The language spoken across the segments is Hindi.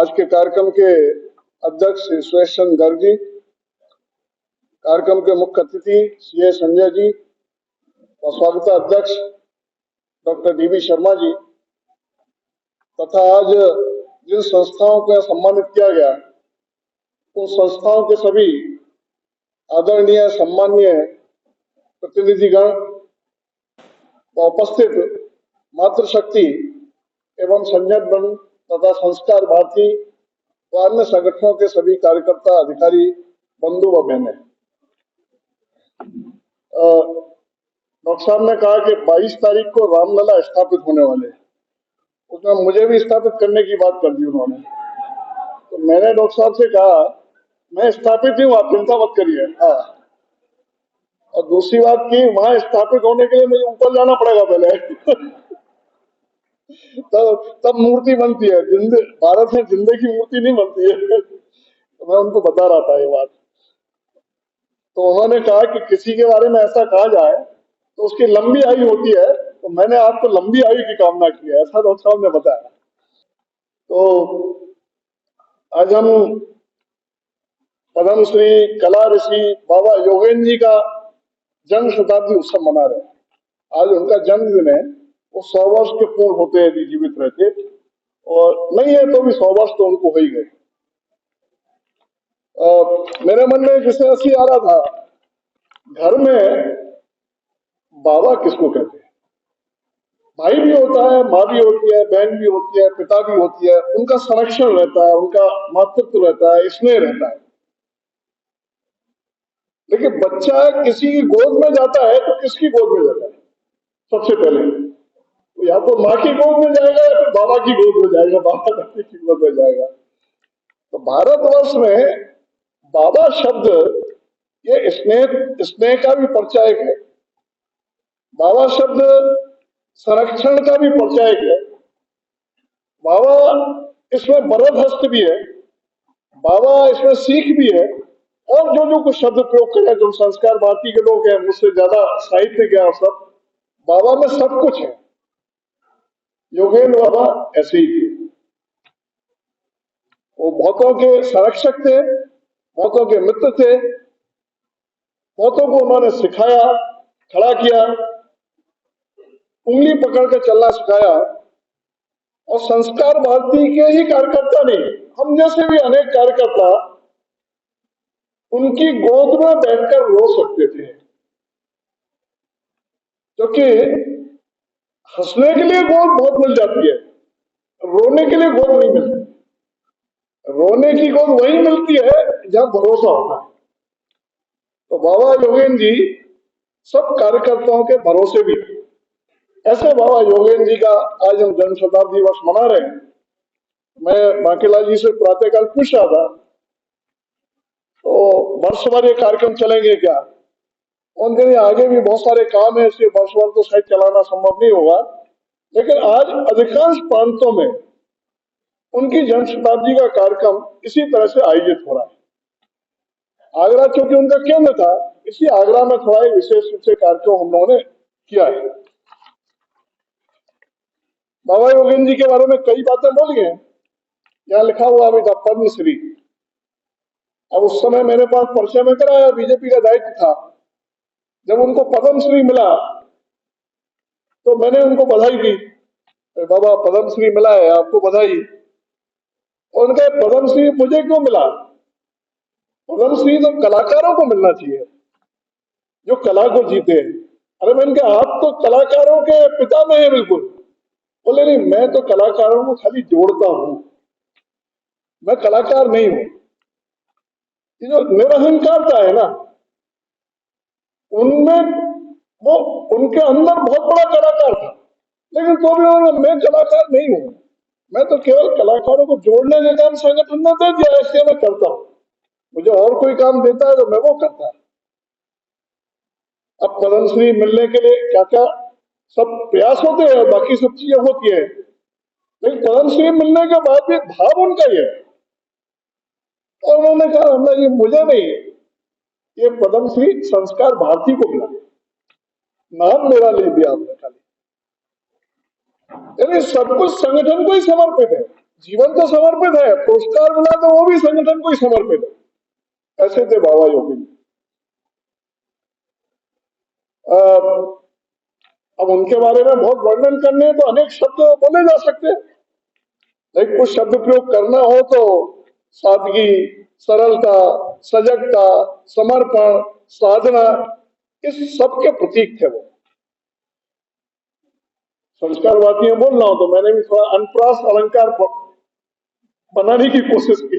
आज के कार्यक्रम के अध्यक्ष श्री सुरेश चंद्र गर्ग जी, कार्यक्रम के मुख्य अतिथि सीए संजय जी और स्वागत अध्यक्ष डॉक्टर डीबी शर्मा जी तथा आज जिन संस्थाओं को सम्मानित किया गया उन संस्थाओं के सभी आदरणीय सम्माननीय प्रतिनिधिगण व उपस्थित मातृशक्ति एवं संज्ञान तथा संस्कार भारती व अन्य संगठनों के सभी कार्यकर्ता अधिकारी बंधु व बहनें, डॉक्टर साहब ने कहा कि 22 तारीख को रामलला स्थापित होने वाले हैं। उसमें मुझे भी स्थापित करने की बात कर दी उन्होंने। तो मैंने डॉक्टर साहब से कहा मैं स्थापित ही हूँ, आप चिंता मत करिए। हाँ, और दूसरी बात की वहां स्थापित होने के लिए मुझे ऊपर जाना पड़ेगा पहले तब मूर्ति बनती है। भारत में जिंदे की मूर्ति नहीं बनती है तो मैं उनको बता रहा था ये बात। तो उन्होंने कहा कि किसी के बारे में ऐसा कहा जाए तो उसकी लंबी आयु होती है, तो मैंने आपको लंबी आयु की कामना की है, ऐसा डॉक्टर साहब ने बताया। तो आज हम पद्म श्री कला ऋषि बाबा योगेंद्र जी का जन्म शताब्दी उत्सव मना रहे हैं। आज उनका जन्मदिन है। वो 100 वर्ष के पूर्ण होते यदि जीवित रहते, और नहीं है तो भी 100 वर्ष तो उनको हो ही गए। मेरे मन में जिसे ऐसी आ रहा था, घर में बाबा किसको कहते हैं? भाई भी होता है, माँ भी होती है, बहन भी होती है, पिता भी होती है, उनका संरक्षण रहता है, उनका मातृत्व रहता है, स्नेह रहता है। लेकिन बच्चा किसी की गोद में जाता है तो किसकी गोद में जाता है? सबसे पहले तो या तो माँ की गोद में जाएगा या फिर बाबा की गोद में जाएगा, बाबा दादी की गोद में जाएगा। तो भारतवर्ष में बाबा शब्द ये स्नेह का भी परिचायक है। बाबा शब्द संरक्षण का भी परिचायक है। बाबा इसमें वरद हस्त भी है, बाबा इसमें सीख भी है, और जो कुछ शब्द प्रयोग करें, जो संस्कार भारती के लोग हैं, मुझसे ज्यादा साहित्य ज्ञान सब, बाबा में सब कुछ है। योगेंद्र बाबा ऐसे ही थे। वो बहुतों के संरक्षक थे, बहुतों के मित्र थे, बहुतों को उन्होंने सिखाया, खड़ा किया, उंगली पकड़ के चलना सिखाया। और संस्कार भारती के ही कार्यकर्ता नहीं, हम जैसे भी अनेक कार्यकर्ता उनकी गोद में बैठकर रो सकते थे, क्योंकि हंसने के लिए गोद बहुत मिल जाती है, रोने के लिए गोद नहीं मिलती। रोने की गोद वही मिलती है जहां भरोसा होता है। तो बाबा योगेंद्र जी सब कार्यकर्ताओं के भरोसे भी थे। ऐसे बाबा योगेंद्र जी का आज हम जन्म शताब्दी वर्ष मना रहे हैं। मैं बांकीलाल जी से प्रातःकाल पूछ रहा था तो वर्ष भर ये कार्यक्रम चलेंगे क्या? उनके लिए आगे भी बहुत सारे काम है, इसलिए वर्ष भर तो शायद चलाना संभव नहीं होगा। लेकिन आज अधिकांश प्रांतों में उनकी जन्म शताब्दी का कार्यक्रम इसी तरह से आयोजित हो रहा है। आगरा चूंकि उनका केंद्र था, इसी आगरा में थोड़ा एक विशेष रूप से कार्यक्रम हम लोगों ने किया है। बाबा योगेंद्र जी के बारे में कई बातें बोली हैं। यहाँ लिखा हुआ अभी था पद्मश्री। अब उस समय मेरे पास परिचय में कराया, बीजेपी का दायित्व था। जब उनको पद्मश्री मिला तो मैंने उनको बधाई दी, बाबा पद्मश्री मिला है, आपको बधाई। और उनका पद्मश्री मुझे क्यों मिला? पद्मश्री तो कलाकारों को मिलना चाहिए जो कला को जीते। अरे मैंने कहा आप तो कलाकारों के पिता में है बिल्कुल। बोले नहीं, मैं तो कलाकारों को खाली जोड़ता हूं, मैं कलाकार नहीं हूं। ये जो निरहंकारता है ना, उनमें वो उनके अंदर बहुत बड़ा कलाकार था, लेकिन तो भी उन्होंने मैं कलाकार नहीं हूं, मैं तो केवल कलाकारों को जोड़ने का काम संगठन ने दे दिया, इसलिए मैं करता हूं। मुझे और कोई काम देता है तो मैं वो करता है। अब पद्मश्री मिलने के लिए क्या क्या सब प्रयास होते हैं, बाकी सब चीजें होती है, लेकिन पद्मश्री मिलने के बाद भी भाव उनका ही है। और उन्होंने कहा हमने ये मुझे नहीं, ये पद्मश्री संस्कार भारती को मिला, नाम मेरा ले दिया आपने खाली। यानी सब कुछ संगठन को ही समर्पित है। जीवन तो समर्पित है, पुरस्कार मिला तो वो भी संगठन को ही समर्पित है। ऐसे थे बाबा योगी जी। अब उनके बारे में बहुत वर्णन करने हैं तो अनेक शब्द बोले जा सकते हैं, लेकिन कुछ शब्द प्रयोग करना हो तो सादगी, सरलता, सजगता, समर्पण, साधना, इस सब के प्रतीक थे वो। संस्कारवादी में बोल रहा हूं तो मैंने भी थोड़ा अनप्रास अलंकार बनाने की कोशिश की,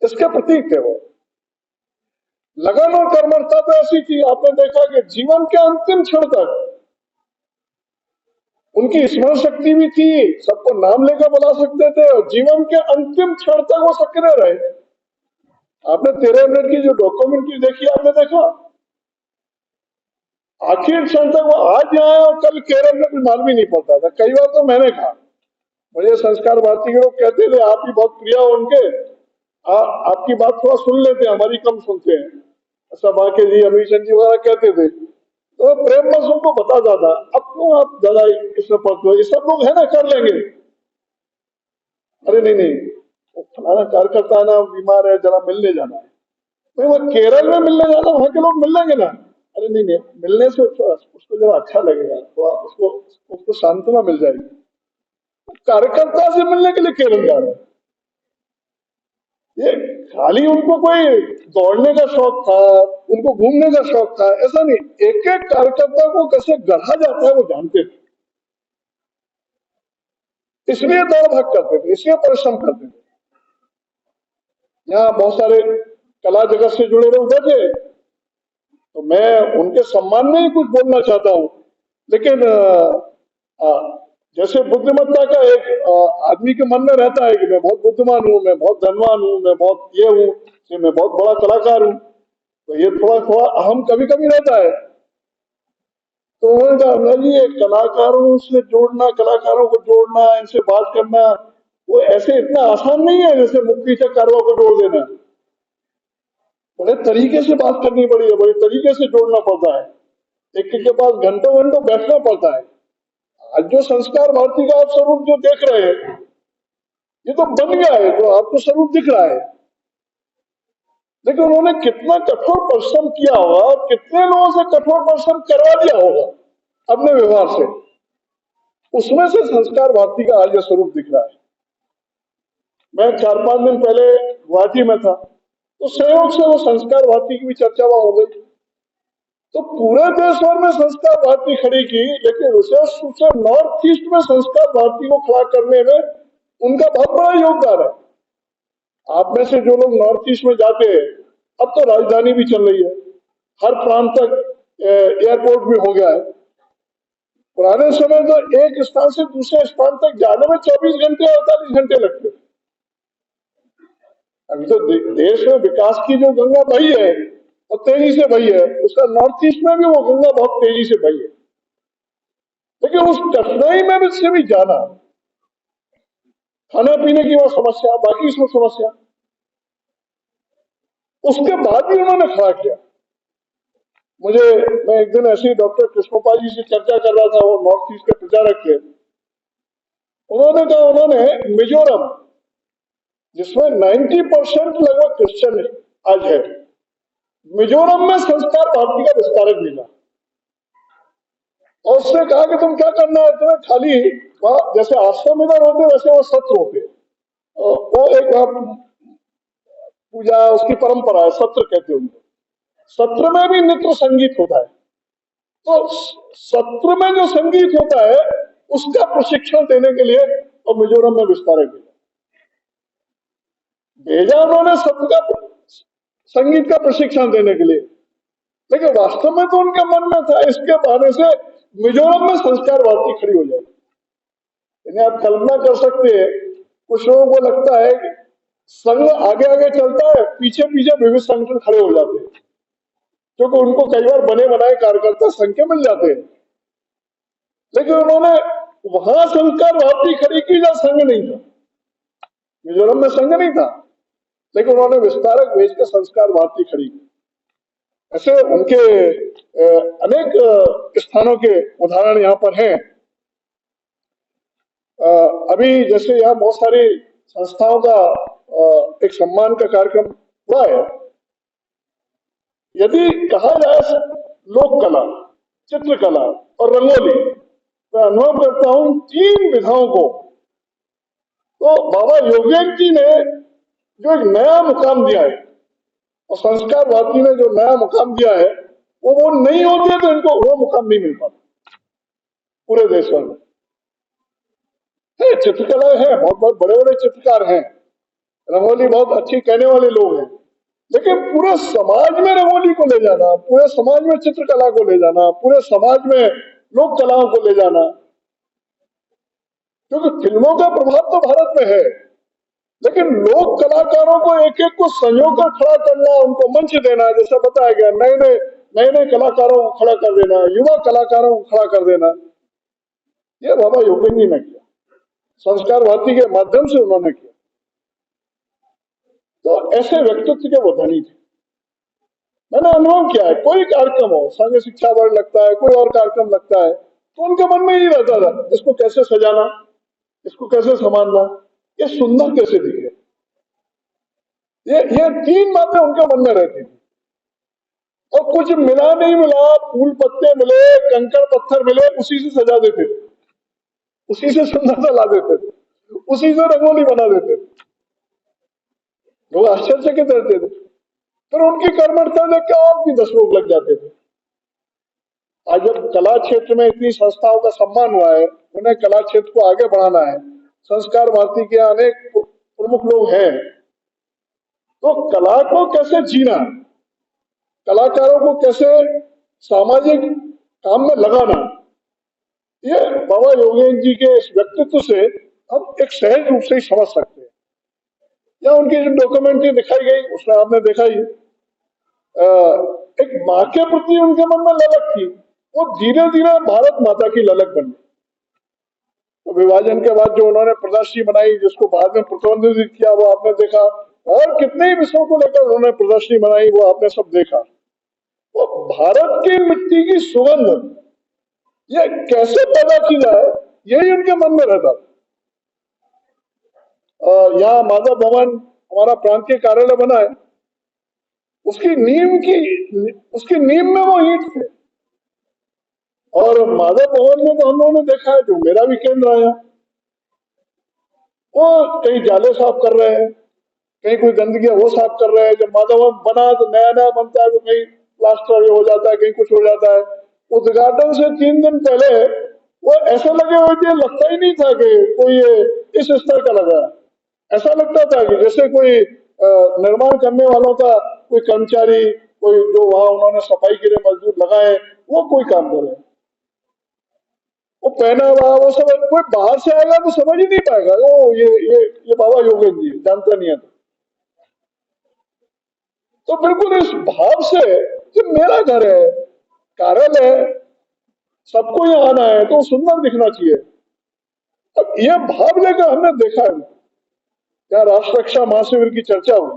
इसके प्रतीक थे वो। लगन और कर्मठता तो ऐसी थी, आपने देखा कि जीवन के अंतिम क्षण तक उनकी स्मरण शक्ति भी थी, सबको नाम लेकर बुला सकते थे और जीवन के अंतिम क्षण तक वो सक्रिय रहे। आपने 13 मिनट की जो डॉक्यूमेंट्री देखी, आपने देखा आखिर क्षण तक वो आज यहाँ है और कल केरल में बीमार भी नहीं पड़ता था। कई बार तो मैंने कहा, मुझे संस्कार भारती के लोग कहते थे आप ही बहुत प्रिय हो उनके, आपकी बात थोड़ा सुन लेते हैं, हमारी कम सुनते हैं, ऐसा बाके जी, अमीशन जी वगैरह कहते थे। तो प्रेम बस उनको बता जाता, अब क्यों आप ज्यादा इसमें पड़ते हो, ये सब लोग है ना कर लेंगे। अरे नहीं नहीं, वो फलाना कार्यकर्ता है ना बीमार है, जरा मिलने जाना है। नहीं, वो केरल में मिलने जाना, वहां के लोग मिल लेंगे ना। अरे नहीं नहीं, मिलने से उसको जरा अच्छा लगेगा, थोड़ा उसको उसको सांत्वना मिल जाएगी। कार्यकर्ता से मिलने के लिए केरल जा रहे हैं। ये खाली उनको कोई दौड़ने का शौक था, उनको घूमने का शौक था, ऐसा नहीं। एक एक कार्यकर्ता को कैसे गढ़ा जाता है वो जानते थे, इसलिए दौड़ भाग करते थे, इसलिए परिश्रम करते थे। यहाँ बहुत सारे कला जगत से जुड़े लोग बैठे, तो मैं उनके सम्मान में ही कुछ बोलना चाहता हूं। लेकिन जैसे बुद्धिमत्ता का एक आदमी के मन में रहता है कि मैं बहुत बुद्धिमान हूं, मैं बहुत धनवान हूं, मैं बहुत ये हूं, मैं बहुत बड़ा कलाकार हूं, तो ये थोड़ा थोड़ा अहम कभी कभी रहता है। तो उन्होंने कहा अमला जी, ये कलाकारों से जोड़ना, कलाकारों को जोड़ना, इनसे बात करना, वो ऐसे इतना आसान नहीं है जैसे मुक्ति से कारवा को जोड़ देना। बड़े तरीके से बात करनी पड़ी है, बड़े तरीके से जोड़ना पड़ता है, एक के पास घंटों घंटों बैठना पड़ता है। आज जो संस्कार भारती का आप स्वरूप जो देख रहे हैं, ये तो बन गया है, जो आपको स्वरूप दिख रहा है। लेकिन उन्होंने कितना कठोर परिश्रम किया होगा, कितने लोगों से कठोर परिश्रम करवा दिया होगा अपने व्यवहार से, उसमें से संस्कार भारती का आज यह स्वरूप दिख रहा है। मैं 4-5 दिन पहले गुवाहाटी में था, तो संयोग से वो संस्कार भारती की भी चर्चा वहां हो गई। तो पूरे देश भर में संस्कार भारती खड़ी की, लेकिन विशेष रूप से नॉर्थ ईस्ट में संस्कार भारती को खड़ा करने में उनका बहुत बड़ा योगदान है। आप में से जो लोग नॉर्थ ईस्ट में जाते हैं, अब तो राजधानी भी चल रही है, हर प्रांत तक एयरपोर्ट भी हो गया है। पुराने समय तो एक स्थान से दूसरे स्थान तक जाने में 24 घंटे 48 घंटे लगते थे। अभी तो देश में विकास की जो गंगा बही है और तेजी से बही है, उसका नॉर्थ ईस्ट में भी वो गंगा बहुत तेजी से बही है। लेकिन उस कठिनाई में भी से भी जाना, खाने पीने की वो समस्या, बाकी सब समस्या, उसके बाद भी उन्होंने खड़ा किया। मैं एक दिन ऐसे ही डॉक्टर कृष्णपाल जी से चर्चा कर रहा था, वो नॉर्थ ईस्ट के प्रचारक थे। उन्होंने कहा, उन्होंने मिजोरम, जिसमें 90% लगभग क्रिश्चियन आज है, मिजोरम में संस्कार भारती का विस्तारक मिला और उसने कहा कि तुम क्या करना है, तुम्हें खाली जैसे आश्रम इधर होते वैसे वो सत्र होते, वो एक पूजा उसकी परंपरा है, सत्र कहते हैं उनको। सत्र में भी नृत्य संगीत होता है, तो सत्र में जो संगीत होता है उसका प्रशिक्षण देने के लिए और मिजोरम में विस्तारक भेजा उन्होंने, सत्र का संगीत का प्रशिक्षण देने के लिए। लेकिन वास्तव में तो उनके मन में था इसके बहाने से मिजोरम में संस्कार भारती खड़ी हो जाएगी। इन्हें आप कल्पना कर सकते हैं, कुछ लोगों को लगता है कि संघ आगे आगे चलता है, पीछे पीछे विविध संगठन खड़े हो जाते हैं, क्योंकि उनको कई बार बने बनाए कार्यकर्ता संघ के मिल जाते हैं। लेकिन उन्होंने वहां संस्कार भारती खड़ी की जहां संघ नहीं था, मिजोरम में संघ नहीं था, लेकिन उन्होंने विस्तारक भेज कर संस्कार भारती खड़ी की। ऐसे उनके अनेक स्थानों के उदाहरण यहाँ पर हैं। अभी जैसे यहाँ बहुत सारी संस्थाओं का एक सम्मान का कार्यक्रम हुआ है। यदि कहा जाए लोक कला, चित्रकला और रंगोली, मैं अनुभव करता हूं तीन विधाओं को तो बाबा योगेन जी ने जो एक नया मुकाम दिया है और संस्कार भारती ने जो नया मुकाम दिया है वो नहीं होते तो इनको वो मुकाम नहीं मिल पाता पूरे देश भर में। है चित्रकला है, बहुत बहुत बड़े बड़े चित्रकार हैं, रंगोली बहुत अच्छी कहने वाले लोग हैं, लेकिन पूरे समाज में रंगोली को ले जाना, पूरे समाज में चित्रकला को ले जाना, पूरे समाज में लोक कलाओं को ले जाना, क्योंकि फिल्मों का प्रभाव तो भारत में है, लेकिन लोक कलाकारों को एक एक को संजो कर खड़ा करना, उनको मंच देना, जैसे बताया गया, नए नए कलाकारों को खड़ा कर देना, युवा कलाकारों को खड़ा कर देना, ये बाबा योगेन जी ने किया, संस्कार भारती के माध्यम से उन्होंने किया। तो ऐसे व्यक्तित्व के वो धनी थे। मैंने अनुभव किया है, कोई कार्यक्रम हो, संघ शिक्षा वर्ग लगता है, कोई और कार्यक्रम लगता है, तो उनके मन में ही रहता था इसको कैसे सजाना, इसको कैसे संभालना, ये सुंदर कैसे दिखे, ये तीन बातें उनके मन में रहती थी। और कुछ मिला नहीं मिला, फूल पत्ते मिले, कंकड़ पत्थर मिले, उसी से सजा देते थे, उसी से सुंदरता ला देते थे, उसी से रंगोली बना देते थे। लोग आश्चर्यचकित रहते थे। फिर उनकी कर्मठता देख के और भी 10 लोग लग जाते थे। आज जब कला क्षेत्र में इतनी संस्थाओं का सम्मान हुआ है, उन्हें कला क्षेत्र को आगे बढ़ाना है, संस्कार भारती के अनेक प्रमुख लोग हैं, तो कला को कैसे जीना, कलाकारों को कैसे सामाजिक काम में लगाना, ये बाबा योगेन जी के इस व्यक्तित्व से हम एक सहज रूप से ही समझ सकते हैं। या उनकी जो डॉक्यूमेंट्री दिखाई गई उसमें आपने देखा ही, एक माँ के प्रति उनके मन में ललक थी, वो धीरे धीरे भारत माता की ललक बन गई। तो विभाजन के बाद जो उन्होंने प्रदर्शनी बनाई, जिसको बाद में प्रतिबंधित किया, वो आपने देखा, और कितने ही विषयों को लेकर उन्होंने प्रदर्शनी बनाई, वो आपने सब देखा। वो भारत की मिट्टी की सुगंध ये कैसे पैदा की जाए, यही उनके मन में रहता था। यहाँ माधव भवन हमारा प्रांतीय कार्यालय बना है, उसकी नींव में वो ईंट थे। और माधव भवन में तो हम लोगों ने देखा है, जो मेरा भी केंद्र आया, वो कहीं जाले साफ कर रहे हैं, कहीं कोई गंदगी है वो साफ कर रहे हैं। जब माधव भवन बना तो नया नया बनता है तो कहीं प्लास्टर हो जाता है, कहीं कुछ हो जाता है। उद्घाटन से 3 दिन पहले वो ऐसा लगे हुए थे, लगता ही नहीं था कि कोई इस स्तर का लगा। ऐसा लगता था कि जैसे कोई निर्माण करने वालों का कोई कर्मचारी, कोई जो वहां उन्होंने सफाई के लिए मजदूर लगाए, वो कोई काम करे। वो पहना हुआ वो सब कोई बाहर से आएगा तो समझ ही नहीं पाएगा, ओ ये बाबा योगेन जी, जानता नहीं है। तो बिल्कुल इस भाव से कि मेरा घर है, कार्यालय है, सबको यहाँ आना है तो सुंदर दिखना चाहिए। अब यह भाव लेकर हमने देखा है, क्या राष्ट्र रक्षा महाशिविर की चर्चा हुई,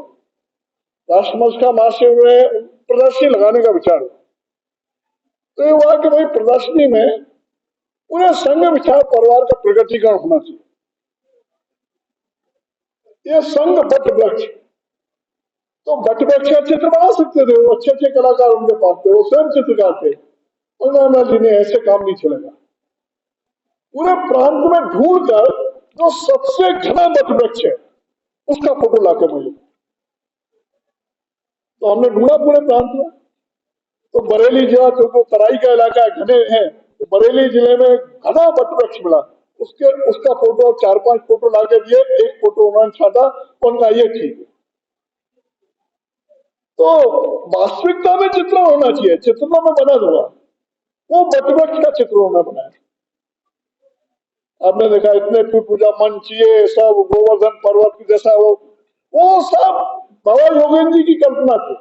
राष्ट्र रक्षा महाशिविर में प्रदर्शनी लगाने का विचार हुआ, तो ये हुआ कि भाई प्रदर्शनी में पूरे संघ विचार परिवार का प्रगटीकरण होना चाहिए। ये संघ बट वृक्ष, तो बट वृक्ष का चित्र बना सकते थे, वो अच्छे अच्छे कलाकार उनके पास थे, वो स्वयं चित्रकार थे। उन्होंने जी ने ऐसे काम नहीं चलेगा, पूरे प्रांत में ढूंढकर जो सबसे घना बट वृक्ष है उसका फोटो लाकर मुझे, तो हमने ढूंढा पूरे प्रांत में। तो बरेली जिला क्योंकि तराई का इलाका घने हैं, तो बरेली जिले में घना बट वृक्ष मिला, उसका फोटो 4-5 फोटो लाके दिए, एक फोटो उन्होंने छाटा, उनका ये ठीक है। तो वास्तविकता में चित्रण होना चाहिए, चित्रण में बना दूंगा, वो बट वृक्ष का चित्र उन्होंने बनाया। आपने देखा इतने पूजा मंच, ये सब गोवर्धन पर्वत जैसा, वो सब बाबा योगेन जी की कल्पना थी।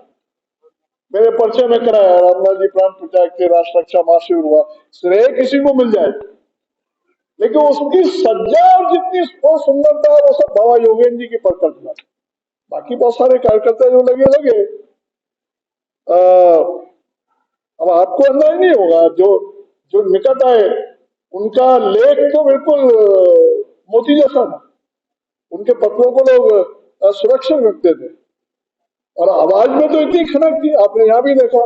मेरे परिचय में कराया, रामलाल जी प्राण प्रचारक के राष्ट्र रक्षा महाशिविर हुआ, श्रेय किसी को मिल जाए, लेकिन उसकी सज्जा और जितनी सुंदरता है वो सब बाबा योगेन जी की परिकल्पना थी। बाकी बहुत सारे कार्यकर्ता जो लगे लगे, अब आपको अंदाज नहीं होगा, जो निकट आए उनका लेख तो बिल्कुल मोती जैसा था। उनके पत्रों को लोग सुरक्षित रखते थे और आवाज में तो इतनी खनक थी, आपने यहां भी देखा,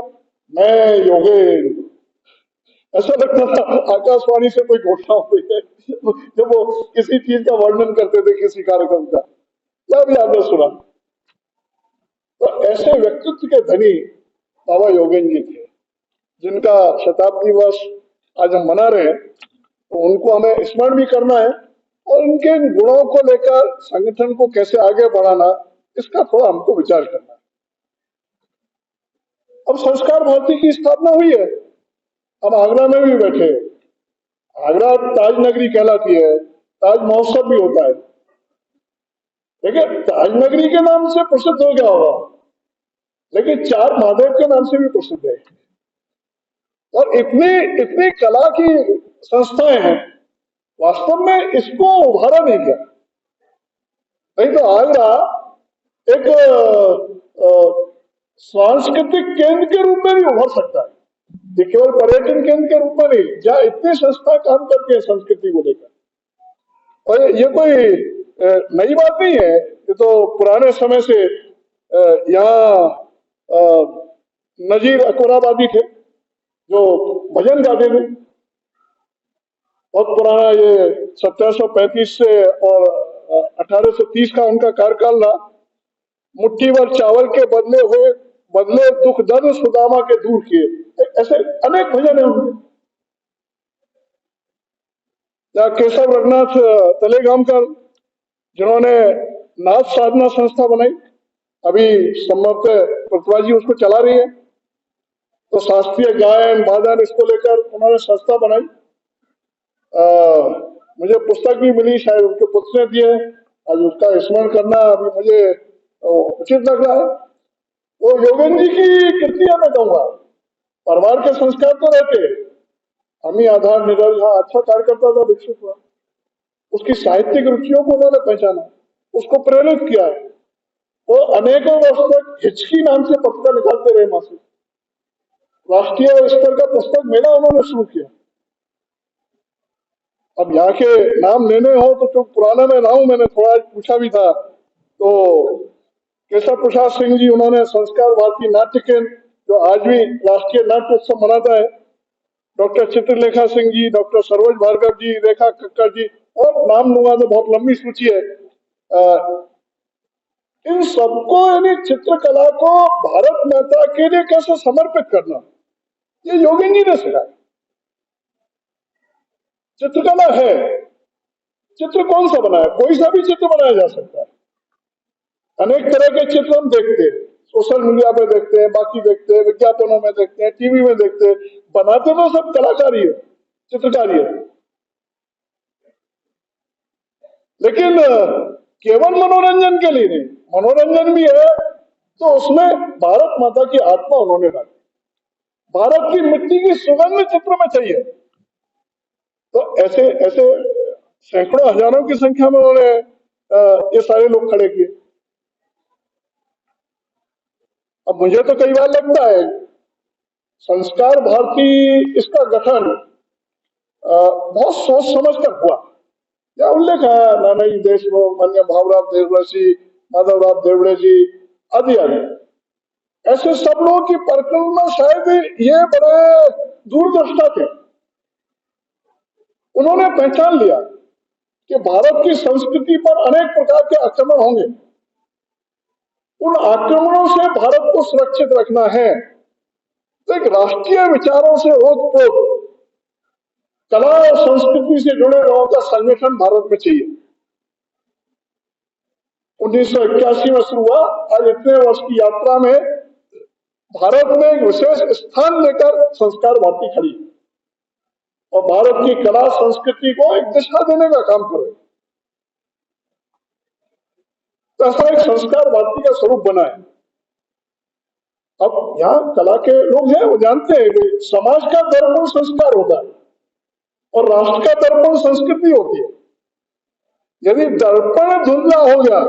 मैं योगेंद्र, ऐसा लगता था आकाशवाणी से कोई घोषणा हो रही है जब वो किसी चीज का वर्णन करते थे, किसी कार्यक्रम का, या भी आपने सुना। तो ऐसे व्यक्तित्व के धनी बाबा योगेंद्र जी थे, जिनका शताब्दी वर्ष आज हम मना रहे हैं, तो उनको हमें स्मरण भी करना है और उनके गुणों को लेकर संगठन को कैसे आगे बढ़ाना, इसका थोड़ा हमको विचार करना है। अब संस्कार भारती की स्थापना हुई है, हम आगरा में भी बैठे, आगरा ताज नगरी कहलाती है, ताज महोत्सव भी होता है, लेकिन ताज नगरी के नाम से प्रसिद्ध हो गया होगा, लेकिन चार महादेव के नाम से भी प्रसिद्ध है। और इतनी इतनी कला की संस्थाएं हैं, वास्तव में इसको उभारा नहीं गया। नहीं तो आगरा एक सांस्कृतिक केंद्र के रूप में भी उभर सकता है, ये केवल पर्यटन केंद्र के रूप में नहीं, जहाँ इतनी संस्था काम करती है संस्कृति को लेकर। और ये कोई नई बात नहीं है, ये तो पुराने समय से यहाँ नजीर अकबराबादी थे जो भजन गाते थे, बहुत पुराना, ये 1735 से और 1830 का उनका कार्यकाल रहा। मुट्ठी भर चावल के बदले दुख दर्द सुदामा के दूर किए, ऐसे अनेक भजन है उनके। या केशव रघुनाथ तलेगामकर, जिन्होंने नाथ साधना संस्था बनाई, अभी संभवतः प्रतिभा जी उसको चला रही है, तो शास्त्रीय गायन वादन इसको लेकर उन्होंने संस्था बनाई। मुझे पुस्तक भी मिली, शायद उनके पुत्र ने दिए, आज उसका स्मरण करना अभी मुझे उचित लग रहा है। वो योगेंद्र जी की कृतियां मैं कहूंगा, परिवार के संस्कार तो रहते, हम ही आधार निडर, अच्छा कार्यकर्ता था, विकसित हुआ, उसकी साहित्यिक रुचियों को उन्होंने पहचाना, उसको प्रेरित किया। वो अनेकों वर्ष तक हिचकी नाम से पत्र निकालते रहे मासिक, राष्ट्रीय स्तर का पुस्तक मेला उन्होंने शुरू किया। अब यहाँ के नाम लेने हो तो जो पुराना में रहा हूं, मैंने थोड़ा पूछा भी था, तो केशव प्रसाद सिंह जी, उन्होंने संस्कार भारती नाट्य केंद्र, जो आज भी राष्ट्रीय नाट्य उत्सव मनाता है, डॉक्टर चित्रलेखा सिंह जी, डॉक्टर सरोज भार्गव जी, रेखा कक्कर जी, और नाम लूंगा तो बहुत लंबी सूची है। इन सबको, यानी चित्रकला को भारत माता के लिए कैसे समर्पित करना, ये योगेंद्र जी ने सिखाया। चित्रकला है, चित्र कौन सा बनाया, कोई सा भी चित्र बनाया जा सकता है। अनेक तरह के चित्र हम देखते हैं, सोशल मीडिया पे देखते हैं, बाकी देखते हैं, विज्ञापनों में देखते हैं, टीवी में देखते हैं, बनाते तो सब कलाकारी है, चित्रकारी है, लेकिन केवल मनोरंजन के लिए नहीं, मनोरंजन भी है तो उसमें भारत माता की आत्मा उन्होंने डाली, भारत की मिट्टी की सुगंध चित्र में चाहिए। तो ऐसे ऐसे सैकड़ों हजारों की संख्या में उन्होंने ये सारे लोग खड़े किए। अब मुझे तो कई बार लगता है संस्कार भारती, इसका गठन बहुत सोच समझ कर हुआ। या उल्लेख है नानाजी देशमुख, मान्य भावराव देवरसी, माधवराव देवड़े जी आदि आदि, ऐसे सब लोगों की परिकल्पना, शायद ये बड़े दूरदर्शिता थे। उन्होंने पहचान लिया कि भारत की संस्कृति पर अनेक प्रकार के आक्रमण होंगे, उन आक्रमणों से भारत को सुरक्षित रखना है, तो एक राष्ट्रीय विचारों से ओतप्रोत कला और संस्कृति से जुड़े लोगों का संगठन भारत में चाहिए। 1981 में शुरू हुआ, आज इतने वर्ष की यात्रा में भारत में एक विशेष स्थान लेकर संस्कार भारती खड़ी और भारत की कला संस्कृति को एक दिशा देने का काम करे। तो ऐसा एक संस्कार भारती का स्वरूप बना है। अब यहाँ कला के लोग हैं, वो जानते हैं कि समाज का दर्पण संस्कार होता है और राष्ट्र का दर्पण संस्कृति होती है। यदि दर्पण धुंधला हो गया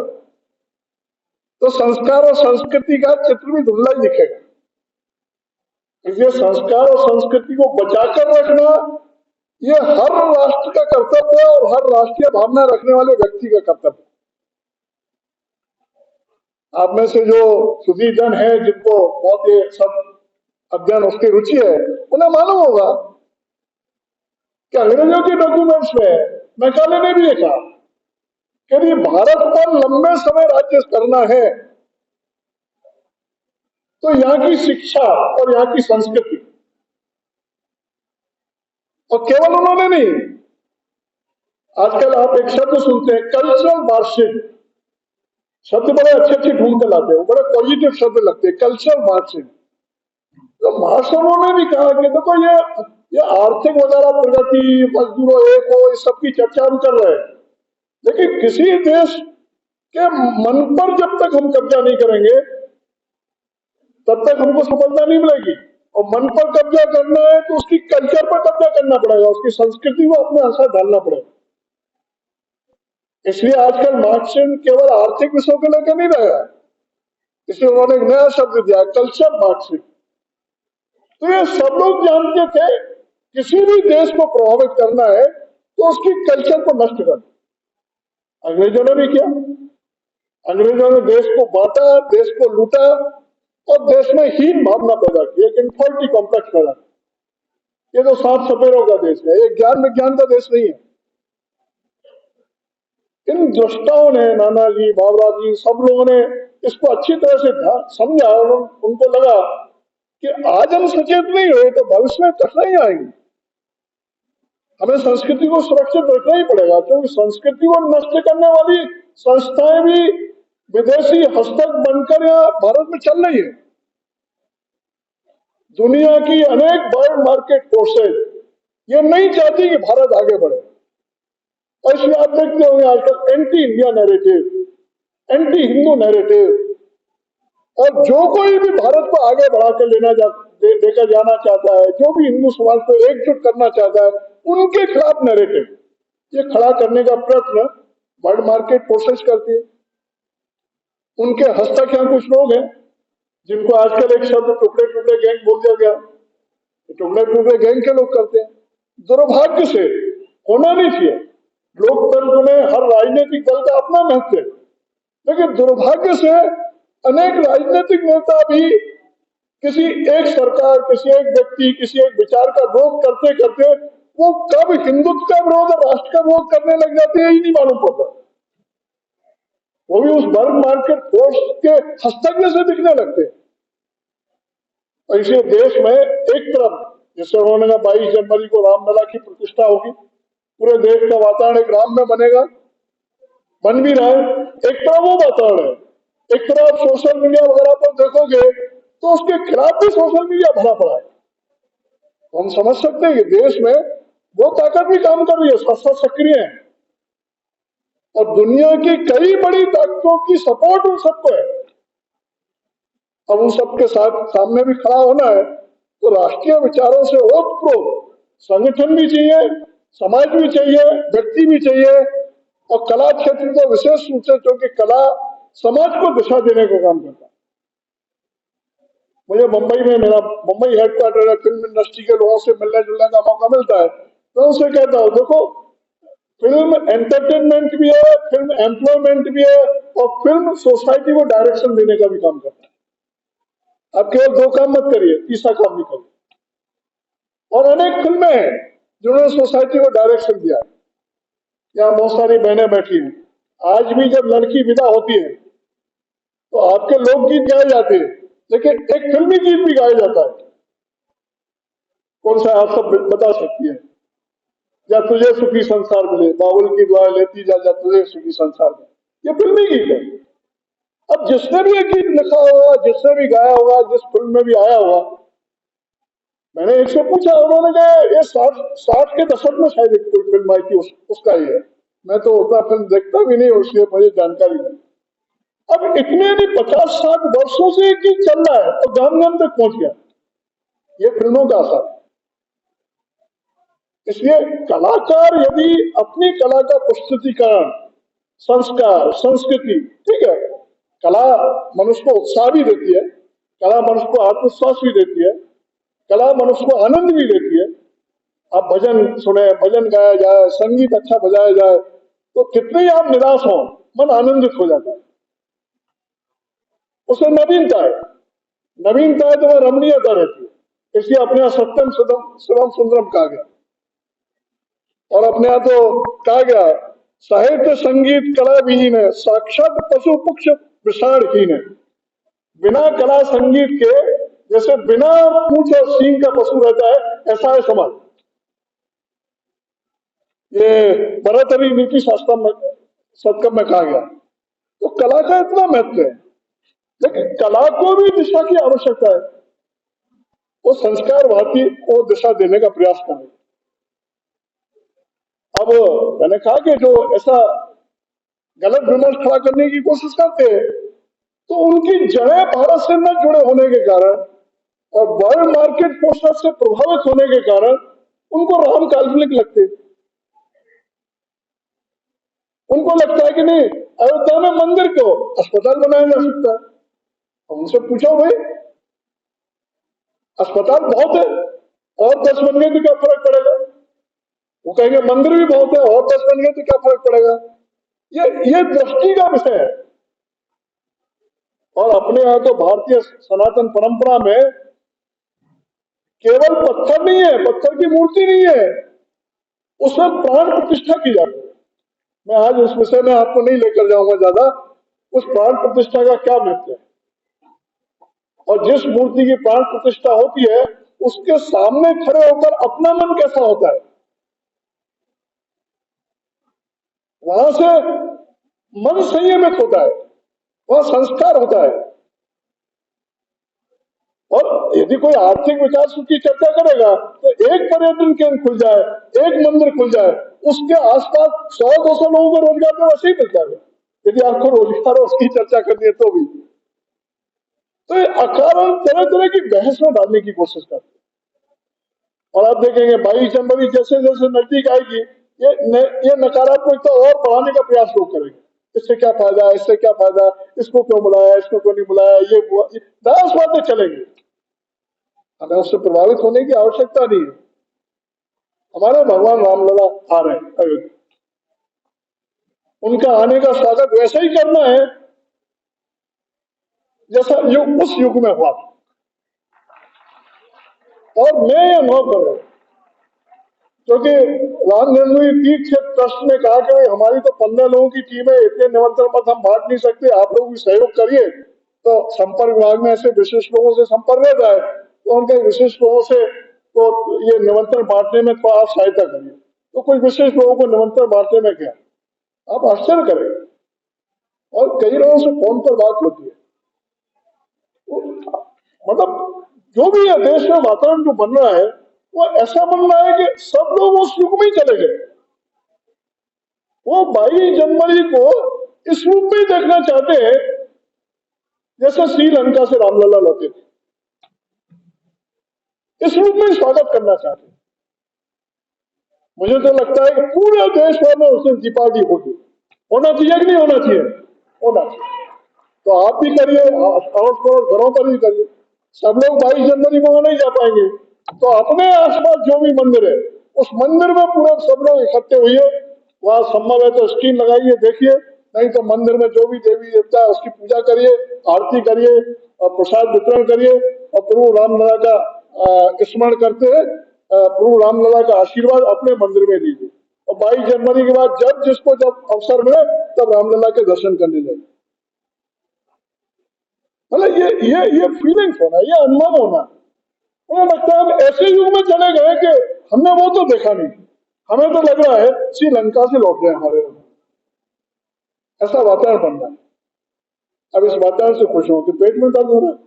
तो संस्कार और संस्कृति का चित्र भी धुंधला ही दिखेगा। इसलिए संस्कार और संस्कृति को बचाकर रखना ये हर राष्ट्र का कर्तव्य है और हर राष्ट्रीय भावना रखने वाले व्यक्ति का कर्तव्य है। आप में से जो सुधीर जन है, जिनको बहुत ये सब अध्ययन उसकी रुचि है, उन्हें मालूम होगा कि अंग्रेजों के डॉक्यूमेंट्स में मैकाले ने भी ये कहा कि यदि भारत पर लंबे समय राज्य करना है तो यहाँ की शिक्षा और यहाँ की संस्कृति, और केवल उन्होंने नहीं, आजकल आप एक शब्द सुनते हैं कल्चरल मार्क्सिज्म, शब्द बड़े अच्छे अच्छे ढूंढ के लाते हैं, बड़े पॉजिटिव शब्द लगते हैं, कल्चरल मार्क्सिज्म। तो मार्क्स ने भी कहा कि देखो ये आर्थिक वगैरह प्रगति, मजदूरों एक हो, इस सब की चर्चा हम कर रहे हैं, लेकिन किसी देश के मन पर जब तक हम कब्जा नहीं करेंगे तब तक हमको सफलता नहीं मिलेगी। और मन पर कब्जा करना है तो उसकी कल्चर पर कब्जा करना पड़ेगा, उसकी संस्कृति को अपने असर डालना पड़ेगा। इसलिए आजकल मार्क्सिज्म केवल आर्थिक विषयों को लेकर नहीं रहेगा, इसलिए उन्होंने एक नया शब्द दिया, कल्चर मार्क्सिज्म। तो ये सब लोग जानते थे किसी भी देश को प्रभावित करना है तो उसकी कल्चर को नष्ट करना। अंग्रेजों ने भी किया, अंग्रेजों ने देश को बांटा, देश को लूटा और देश में हीन भावना पैदा की, एक इन्फॉर्मिटी कॉम्प्लेक्स पैदा किया। ये तो सांप सपेरों का देश है, ये ज्ञान विज्ञान का देश नहीं है। इन दृष्टाओं ने, नानाजी, बाबराजी, सब लोगों ने इसको अच्छी तरह से समझा और उनको लगा कि आज हम सचेत नहीं हुए तो भविष्य में कठिनाई आएगी। हमें संस्कृति को सुरक्षित रखना ही पड़ेगा, क्योंकि संस्कृति को नष्ट करने वाली संस्थाएं भी विदेशी हस्तक बनकर यहाँ भारत में चल रही है। दुनिया की अनेक वर्ल्ड मार्केट फोर्सेज ये नहीं चाहती कि भारत आगे बढ़े, और इसलिए आप देखते होंगे आजकल anti India narrative, anti Hindu narrative, और जो कोई भी भारत को आगे बढ़ाकर लेकर जाना चाहता है, जो भी हिंदू समाज को एकजुट करना चाहता है, उनके खिलाफ नैरेटिव ये खड़ा करने का प्रयत्न वर्ल्ड मार्केट फोर्सेस करती है। उनके हस्तक यहाँ कुछ लोग हैं जिनको आजकल एक शब्द टुकड़े टुकड़े गैंग बोल दिया गया, टुकड़े टुकड़े गैंग के लोग करते हैं। दुर्भाग्य से होना नहीं चाहिए, लोकतंत्र में हर राजनीतिक दल का अपना महत्व है, लेकिन दुर्भाग्य से अनेक राजनीतिक नेता भी किसी एक सरकार, किसी एक व्यक्ति, किसी एक विचार का विरोध करते करते वो कब हिंदुत्व का विरोध और राष्ट्र का विरोध करने लग जाते हैं, ये नहीं मालूम पड़ता। वो भी उस वर्ल्ड मार्केट फोर्स के हस्तक्षेप से दिखने लगते हैं। और इसे देश में एक तरफ, जैसे उन्होंने कहा 22 जनवरी को रामलला की प्रतिष्ठा होगी, पूरे देश का वातावरण एक राम में बनेगा, बन भी रहा है। एक तरफ वो वातावरण है, एक तरफ सोशल मीडिया वगैरह पर देखोगे तो उसके खिलाफ भी सोशल मीडिया भरा पड़ा है। तो हम समझ सकते हैं कि देश में वो ताकत भी काम कर रही है, साथ सक्रिय है, और दुनिया की कई बड़ी ताकतों की सपोर्ट उन सबको है। अब उन सबके साथ सामने भी खड़ा होना है तो राष्ट्रीय विचारों से ओतप्रोत संगठन भी चाहिए, समाज भी चाहिए, व्यक्ति भी चाहिए, और कला क्षेत्र को विशेष रूप से, क्योंकि कला समाज को दिशा देने का काम करता है। मुझे मुंबई में, मेरा मुंबई हेडक्वार्टर है, फिल्म इंडस्ट्री के लोगों से मिलने जुलने का मौका मिलता है, तो उनसे कहता हूं देखो फिल्म एंटरटेनमेंट भी है, फिल्म एम्प्लॉयमेंट भी है, और फिल्म सोसाइटी को डायरेक्शन देने का भी काम करता है। आप केवल दो काम मत करिए, तीसरा काम भी करिए। और अनेक फिल्में हैं जिन्होंने सोसाइटी को डायरेक्शन दिया है। यहाँ बहुत सारी बहनें बैठी हैं, आज भी जब लड़की विदा होती है तो आपके लोकगीत गाए जाते हैं, लेकिन एक फिल्मी गीत भी गाया जाता है। कौन सा आप सब बता सकती है? या तुझे सुखी संसार मिले, बाबुल की दुआ लेती जा तुझे सुखी संसार मिले, ये फिल्मी गीत है। अब जिसने भी ये गीत लिखा होगा, जिसने भी गाया होगा, जिस फिल्म में भी आया होगा, मैंने एक से पूछा, उन्होंने कहा ये 60 के दशक में शायद एक कोई फिल्म आई थी, उसका ही है। मैं तो उतना फिल्म देखता भी नहीं, उसलिए मुझे जानकारी नहीं। अब इतने भी 50-60 वर्षों से एक गीत चल रहा है और गांव गांव तक पहुंच गया, ये फिल्मों का असर। इसलिए कलाकार यदि अपनी कला का प्रस्तुतिकरण, संस्कार, संस्कृति, ठीक है, कला मनुष्य को उत्साह भी देती है, कला मनुष्य को आत्मविश्वास भी देती है, कला मनुष्य को आनंद भी देती है। आप भजन सुने, भजन गाया जाए, संगीत अच्छा बजाया जाए, तो कितने ही आप निराश हो, मन आनंदित हो जाता है। उसमें नवीनता है, नवीनता है तो वह रमणीयता रहती है। इसलिए अपने यहाँ सत्यम सुदम शिवम सुंदरम कहा गया, और अपने यहाँ तो कहा गया साहित्य संगीत कला विहीन है, साक्षात पशु पक्ष विषाणहीन है। बिना कला संगीत के, जैसे बिना पूंछ और सींग का पशु रहता है, ऐसा है समाज। ये बरातरी नीति शास्त्र में सत्कम में कहा गया। तो कला का इतना महत्व है, लेकिन कला को भी दिशा की आवश्यकता है। वो संस्कार भारती को दिशा देने का प्रयास करें। अब मैंने कहा कि जो ऐसा गलत विमर्श खड़ा करने की कोशिश करते हैं, तो उनकी जड़ें भारत से न जुड़े होने के कारण और वर्ल्ड मार्केट फोर्सेस से प्रभावित होने के कारण उनको राम काल्पनिक लगते हैं। उनको लगता है कि नहीं, अयोध्या में मंदिर को अस्पताल बनाया जा सकता है। उनसे पूछो भाई, अस्पताल बहुत है, और 10 बन गए तो क्या फर्क पड़ेगा? वो कहेंगे मंदिर भी बहुत है, और 10 बन गए तो क्या फर्क पड़ेगा? ये दृष्टि का विषय है। और अपने यहाँ तो भारतीय सनातन परंपरा में केवल पत्थर नहीं है, पत्थर की मूर्ति नहीं है, उसमें प्राण प्रतिष्ठा की जाती है। मैं आज उस विषय में आपको नहीं लेकर जाऊंगा ज्यादा, उस प्राण प्रतिष्ठा का क्या महत्व है, और जिस मूर्ति की प्राण प्रतिष्ठा होती है उसके सामने खड़े होकर अपना मन कैसा होता है, वहां से मन संयमित होता है, वहां संस्कार होता है। और यदि कोई आर्थिक विकास की चर्चा करेगा तो एक पर्यटन केंद्र खुल जाए, एक मंदिर खुल जाए, उसके आसपास 100-200 लोगों को रोजगार तो वैसे ही मिलता है, यदि आपको रोजगार उसकी चर्चा करनी है तो भी। तो ये अकारण तरह तरह की बहस में डालने की कोशिश करते हैं। और आप देखेंगे 22 जनवरी जैसे जैसे नजदीक आएगी, ये नकारात्मकता और बढ़ाने का प्रयास लोग करेंगे। इससे क्या फायदा, इससे क्या फायदा, इसको क्यों बुलाया, इसको क्यों नहीं बुलाया, ये 10 बातें चलेंगी। हमें उससे प्रभावित होने की आवश्यकता नहीं है। हमारे भगवान रामलला आ रहे हैं अयोध्या, उनका आने का स्वागत वैसा ही करना है जैसा युग उस युग में हुआ था। और मैं यह न कर रहा हूं, क्योंकि राम जन्मभूमि तीर्थ क्षेत्र ट्रस्ट ने कहा कि भाई हमारी तो 15 लोगों की टीम है, इतने निमंत्रण पत्र हम बांट नहीं सकते, आप लोग भी सहयोग करिए। तो संपर्क विभाग में ऐसे विशेष लोगों से संपर्क रहता है, तो उनके विशेष लोगों से तो ये निमंत्रण बांटने में थोड़ा आप सहायता करिए। तो कोई विशेष लोगों को निमंत्रण बांटने में क्या, आप आश्चर्य करेंगे। और कई लोगों से फोन पर बात होती है, मतलब जो भी है देश में वातावरण जो बन रहा है वो ऐसा बन रहा है कि सब लोग उस युग में ही चले गए। वो 22 जनवरी को इस रूप में ही देखना चाहते हैं जैसे श्रीलंका से रामलला लौटे थे, इस रूप में स्वागत करना चाहते हैं। मुझे तो लगता है कि पूरे देश भर में उस दिन दीपावली होगी। होना चाहिए कि नहीं होना चाहिए? होना चाहिए। तो आप भी करिए, अड़ोस पड़ोस घरों पर भी करिए। सब लोग 22 जनवरी को नहीं जा पाएंगे, तो अपने आसपास जो भी मंदिर है उस मंदिर में पूरे सब लोग इकट्ठे हुए, वहां संभव है तो स्क्रीन लगाइए, देखिए, नहीं तो मंदिर में जो भी देवी देवता है उसकी पूजा करिए, आरती करिए और प्रसाद वितरण करिए, और प्रभु रामलला का स्मरण करते हुए प्रभु रामलला का आशीर्वाद अपने मंदिर में लीजिए। और 22 जनवरी के बाद जब जिसको जब अवसर मिले तब रामलला के दर्शन करने जाइए। मतलब ये फीलिंग्स होना, ये अनुभव होना। मुझे लगता है हम ऐसे युग में चले गए कि हमने वो तो देखा नहीं, हमें तो लग रहा है श्रीलंका से लौट रहे हमारे, ऐसा वातावरण बन रहा है। अब इस वातावरण से खुश हो कि पेट में दर्द हो रहा है,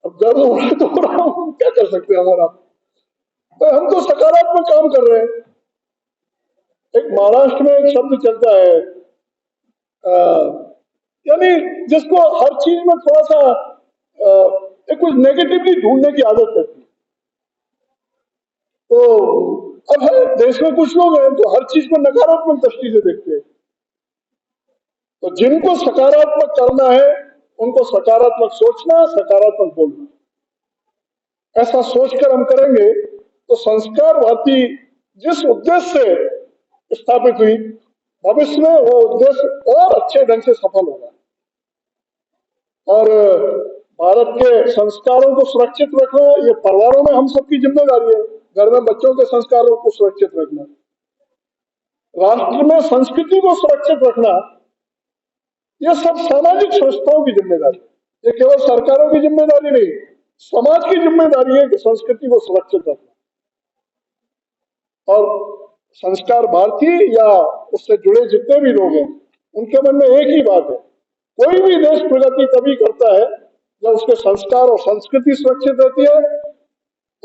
अब दर्द हो रहा है तो हो रहा हूं, क्या कर सकते हैं हमारा। तो हम तो सकारात्मक काम कर रहे हैं। एक महाराष्ट्र में एक शब्द चलता है, यानी जिसको हर चीज में थोड़ा सा कुछ नेगेटिवली ढूंढने की आदत रहती है। तो अब है देश में कुछ लोग हैं तो हर चीज को नकारात्मक दृष्टि से देखते हैं। तो जिनको सकारात्मक करना है उनको सकारात्मक सोचना, सकारात्मक बोलना, ऐसा सोचकर हम करेंगे तो संस्कार भारती जिस उद्देश्य से स्थापित हुई, भविष्य में वो उद्देश्य और अच्छे ढंग से सफल होगा। और भारत के संस्कारों को सुरक्षित रखना ये परिवारों में हम सबकी जिम्मेदारी है। घर में बच्चों के संस्कारों को सुरक्षित रखना, राष्ट्र में संस्कृति को सुरक्षित रखना, यह सब सामाजिक संस्थाओं की जिम्मेदारी है। ये केवल सरकारों की जिम्मेदारी नहीं, समाज की जिम्मेदारी है कि संस्कृति को सुरक्षित रखना। और संस्कार भारती या उससे जुड़े जितने भी लोग हैं, उनके मन में एक ही बात है, कोई भी देश प्रगति तभी करता है जब उसके संस्कार और संस्कृति सुरक्षित रहती है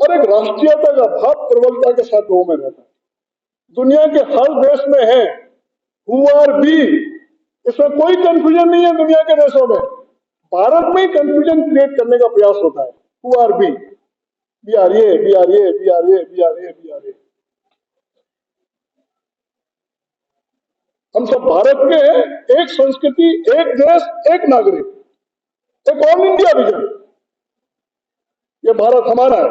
और एक राष्ट्रीयता का भाव प्रबलता के साथ लोगों में रहता है। दुनिया के हर देश में है हु आर बी, इसमें कोई कंफ्यूजन नहीं है। दुनिया के देशों में भारत में ही कंफ्यूजन क्रिएट करने का प्रयास होता है। हु R B, B R A, B R A, B R A, B R A, B R A. हम सब भारत के हैं, एक संस्कृति, एक देश, एक नागरिक, एक ऑल इंडिया विजन। ये भारत हमारा है।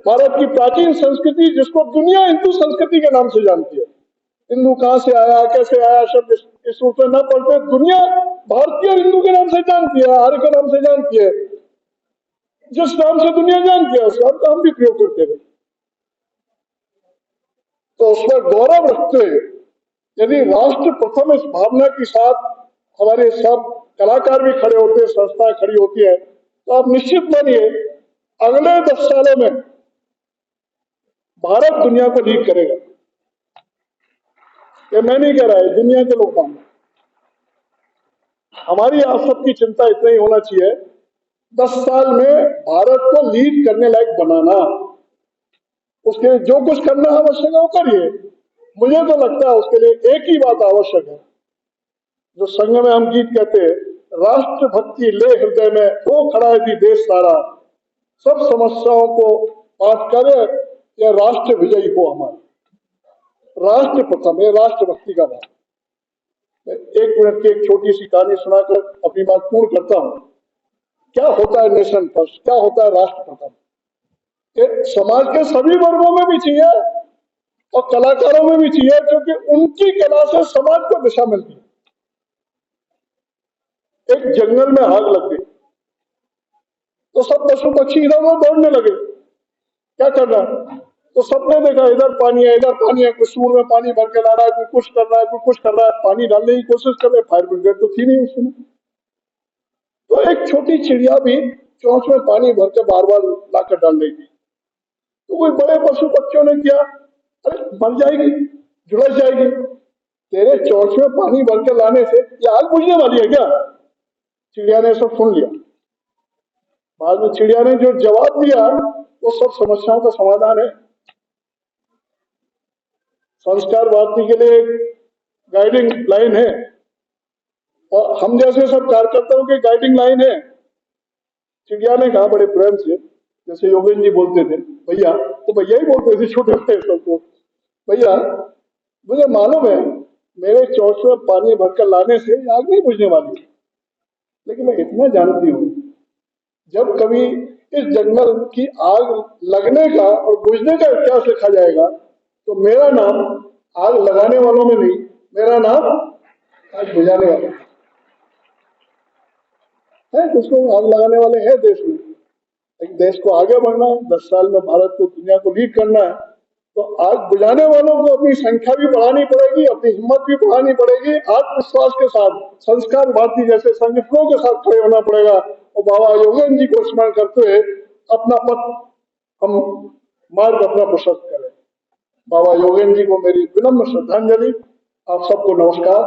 भारत की प्राचीन संस्कृति जिसको दुनिया हिंदू संस्कृति के नाम से जानती है। हिंदू कहां से आया, कैसे आया, शब्द इस रूप में न पढ़ते, दुनिया भारतीय हिंदू के नाम से जानती है, आर्य के नाम से जानती है। जिस नाम से दुनिया जानती है उस नाम का हम भी प्रयोग करते हैं। तो उस पर गौरव रखते हुए यदि राष्ट्र प्रथम इस भावना के साथ हमारे सब कलाकार भी खड़े होते हैं, संस्थाएं खड़ी होती है, तो आप निश्चित मानिए अगले 10 सालों में भारत दुनिया को लीड करेगा। ये मैं नहीं कह रहा है, दुनिया के लोग मानते। हमारी आप सबकी चिंता इतना ही होना चाहिए, 10 साल में भारत को लीड करने लायक बनाना। उसके लिए जो कुछ करना आवश्यक है वो करिए। मुझे तो लगता है उसके लिए एक ही बात आवश्यक है, जो संघ में हम गीत कहते हैं, राष्ट्र भक्ति ले हृदय में, हो खड़ा है भी देश सारा, सब समस्याओं को पार करे, यह राष्ट्र विजयी हो हमारा। राष्ट्र प्रथम, ये राष्ट्र भक्ति का बात। मैं 1 मिनट की एक छोटी सी कहानी सुनाकर अपनी बात पूर्ण करता हूं। क्या होता है नेशन फर्स्ट, क्या होता है राष्ट्र प्रथम? ये समाज के सभी वर्गों में भी चाहिए और कलाकारों में भी चाहिए, क्योंकि उनकी कला से समाज को दिशा मिलती है। एक जंगल में आग लग गई तो सब पशु पक्षी इधर उधर दौड़ने लगे। क्या करना? तो सबने देखा इधर पानी है, इधर पानी है, कोई सूर में पानी भर के ला रहा है, कोई कुछ कर रहा है, कोई कुछ कर रहा है, पानी डालने की कोशिश कर रहे। फायर ब्रिगेड तो थी नहीं उसमें। तो एक छोटी चिड़िया भी चोंच में पानी भर के बार बार लाकर डाल रही थी। तो कोई बड़े पशु पक्षियों ने किया, अरे मर जाएगी, झुलस जाएगी, तेरे चोंच में पानी भर के लाने से ये आग बुझने वाली है क्या? चिड़िया ने सब सुन लिया। बाद में चिड़िया ने जो जवाब दिया वो सब समस्याओं का समाधान है। संस्कार भारती के लिए एक गाइडिंग लाइन है और हम जैसे सब कार्यकर्ताओं की गाइडिंग लाइन है। चिड़िया ने कहा बड़े प्रेम से, जैसे योगेंद्र जी बोलते थे भैया, तो भैया ही बोलते थे छोटे बड़े सबको, भैया मुझे मालूम है मेरे चोंच में पानी भरकर लाने से आग नहीं बुझने वाली, लेकिन मैं इतना जानती हूँ जब कभी इस जंगल की आग लगने का और बुझने का इतिहास लिखा जाएगा तो मेरा नाम आग लगाने वालों में नहीं, मेरा नाम आग बुझाने वाले है। जिसको आग लगाने वाले हैं देश में, लेकिन देश को आगे बढ़ना है, 10 साल में भारत को दुनिया को लीड करना है, तो आग बुझाने वालों को अपनी संख्या भी बढ़ानी पड़ेगी, अपनी हिम्मत भी बढ़ानी पड़ेगी, आत्मविश्वास के साथ संस्कार भारती जैसे संगठनों के साथ खड़े होना पड़ेगा और बाबा योगेंद्र जी को स्मरण करते हुए अपना पथ हम मार्ग अपना प्रशस्त करें। बाबा योगेंद्र जी को मेरी विनम्र श्रद्धांजलि। आप सबको नमस्कार।